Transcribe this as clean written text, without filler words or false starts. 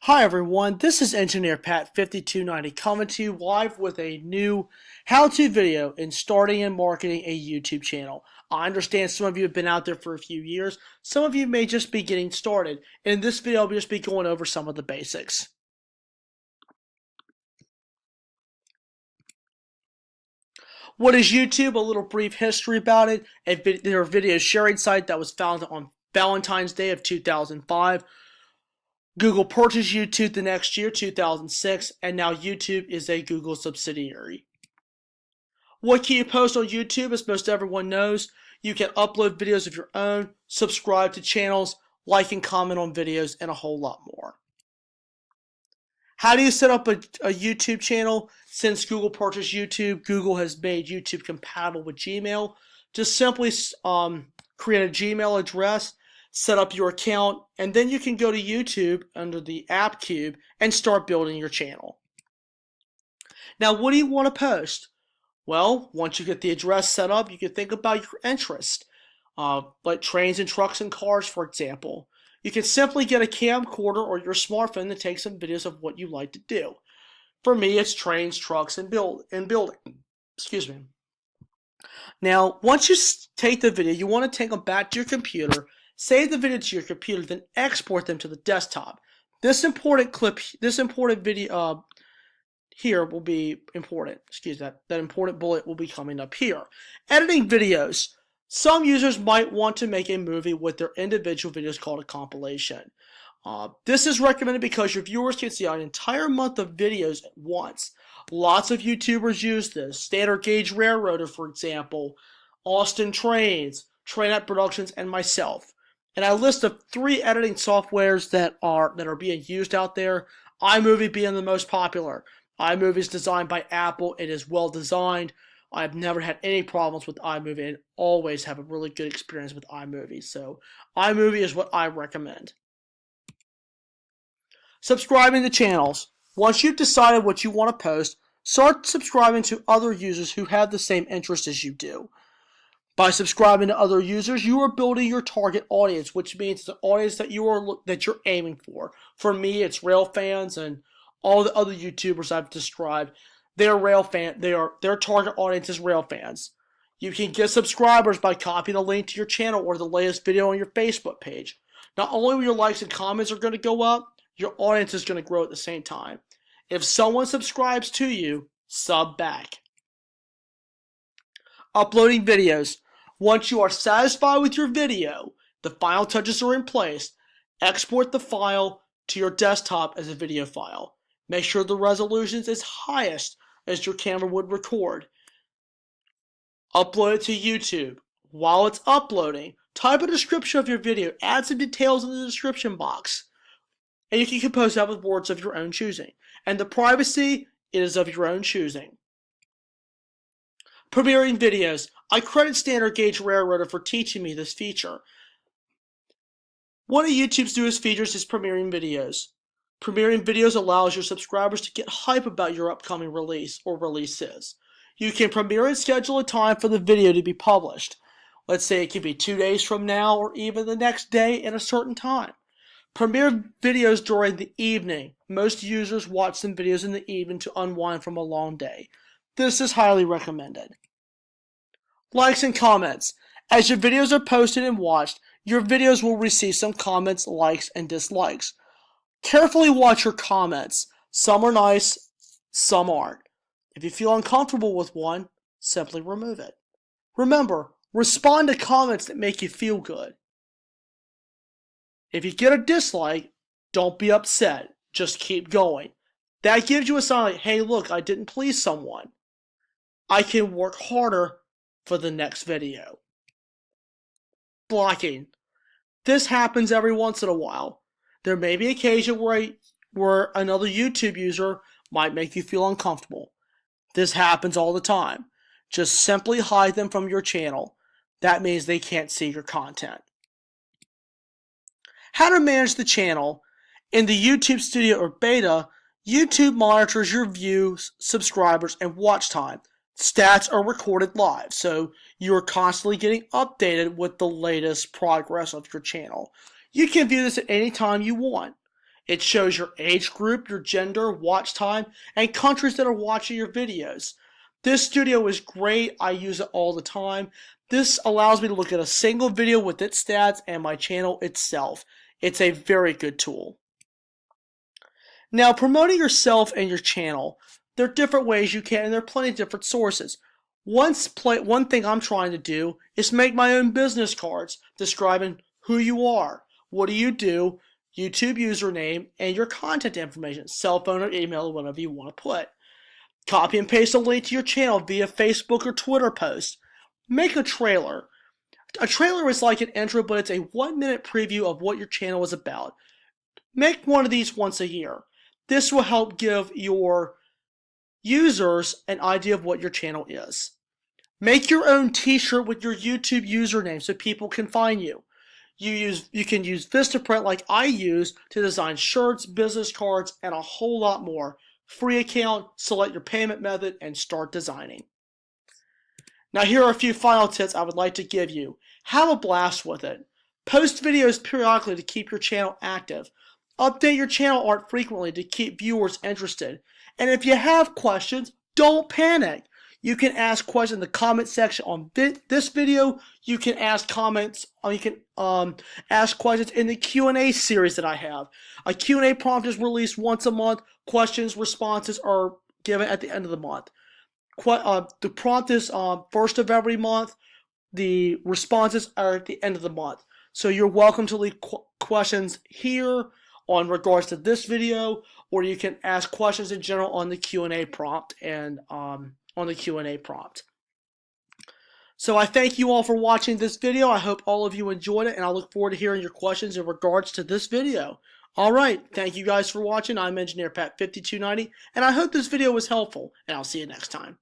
Hi everyone, this is Engineer Pat 5290 coming to you live with a new how-to video in starting and marketing a YouTube channel. I understand some of you have been out there for a few years, some of you may just be getting started. In this video, I'll just be going over some of the basics. What is YouTube? A little brief history about it. They're a video sharing site that was founded on Valentine's Day of 2005. Google purchased YouTube the next year, 2006, and now YouTube is a Google subsidiary. What can you post on YouTube? As most everyone knows, you can upload videos of your own, subscribe to channels, like and comment on videos, and a whole lot more. How do you set up a YouTube channel? Since Google purchased YouTube, Google has made YouTube compatible with Gmail. Just simply create a Gmail address, set up your account, and then you can go to YouTube under the app cube and start building your channel. Now, what do you want to post? Well, once you get the address set up, you can think about your interest, like trains and trucks and cars, for example. You can simply get a camcorder or your smartphone to take some videos of what you like to do. For me, it's trains, trucks, and building. Excuse me. Now, once you take the video, you want to take them back to your computer, save the video to your computer, then export them to the desktop. This important video here will be important. Excuse that important bullet will be coming up here. Editing videos. Some users might want to make a movie with their individual videos called a compilation. This is recommended because your viewers can see an entire month of videos at once. Lots of YouTubers use this. Standard Gauge Railroader, for example, Austin Trains, Trainette Productions, and myself. And I list of 3 editing softwares that are being used out there, iMovie being the most popular. iMovie is designed by Apple. It is well designed. I've never had any problems with iMovie and always have a really good experience with iMovie. So iMovie is what I recommend. Subscribing to channels. Once you've decided what you want to post, start subscribing to other users who have the same interest as you do. By subscribing to other users, you are building your target audience, which means the audience that you're aiming for. For me, it's rail fans, and all the other YouTubers I've described, they're rail fan. Their target audience is rail fans. You can get subscribers by copying a link to your channel or the latest video on your Facebook page. Not only will your likes and comments are going to go up, your audience is going to grow at the same time. If someone subscribes to you, sub back. Uploading videos. Once you are satisfied with your video, the final touches are in place, export the file to your desktop as a video file. Make sure the resolution is highest as your camera would record. Upload it to YouTube. While it's uploading, type a description of your video, add some details in the description box, and you can compose that with words of your own choosing. And the privacy is of your own choosing. Premiering videos. I credit Standard Gauge Railroader for teaching me this feature. One of YouTube's newest features is premiering videos. Premiering videos allows your subscribers to get hype about your upcoming release or releases. You can premiere and schedule a time for the video to be published. Let's say it could be 2 days from now or even the next day at a certain time. Premiere videos during the evening. Most users watch some videos in the evening to unwind from a long day. This is highly recommended. Likes and comments. As your videos are posted and watched, your videos will receive some comments, likes, and dislikes. Carefully watch your comments. Some are nice, some aren't. If you feel uncomfortable with one, simply remove it. Remember, respond to comments that make you feel good. If you get a dislike, don't be upset. Just keep going. That gives you a sign like, hey, look, I didn't please someone. I can work harder for the next video. Blocking. This happens every once in a while. There may be an occasion where another YouTube user might make you feel uncomfortable. This happens all the time. Just simply hide them from your channel. That means they can't see your content. How to manage the channel. In the YouTube Studio or Beta, YouTube monitors your views, subscribers, and watch time. Stats are recorded live, so you are constantly getting updated with the latest progress of your channel. You can view this at any time you want. It shows your age group, your gender, watch time, and countries that are watching your videos. This studio is great. I use it all the time. This allows me to look at a single video with its stats and my channel itself. It's a very good tool. Now, promoting yourself and your channel, there are different ways you can, and there are plenty of different sources. One thing I'm trying to do is make my own business cards describing who you are, what do you do, YouTube username, and your contact information, cell phone or email, whatever you want to put. Copy and paste a link to your channel via Facebook or Twitter post. Make a trailer. A trailer is like an intro, but it's a 1-minute preview of what your channel is about. Make one of these once a year. This will help give your users an idea of what your channel is. Make your own t-shirt with your YouTube username so people can find you. You can use Vistaprint like I use to design shirts, business cards, and a whole lot more. Free account, select your payment method, and start designing. Now here are a few final tips I would like to give you. Have a blast with it. Post videos periodically to keep your channel active. Update your channel art frequently to keep viewers interested. And if you have questions, don't panic. You can ask questions in the comment section on this video. You can ask ask questions in the Q&A series that I have. A Q&A prompt is released once a month. Questions, responses are given at the end of the month. The prompt is first of every month. The responses are at the end of the month. So you're welcome to leave questions here on regards to this video, or you can ask questions in general on the Q&A prompt and So I thank you all for watching this video. I hope all of you enjoyed it, and I look forward to hearing your questions in regards to this video. Alright, thank you guys for watching. I'm Engineer Pat 5290, and I hope this video was helpful, and I'll see you next time.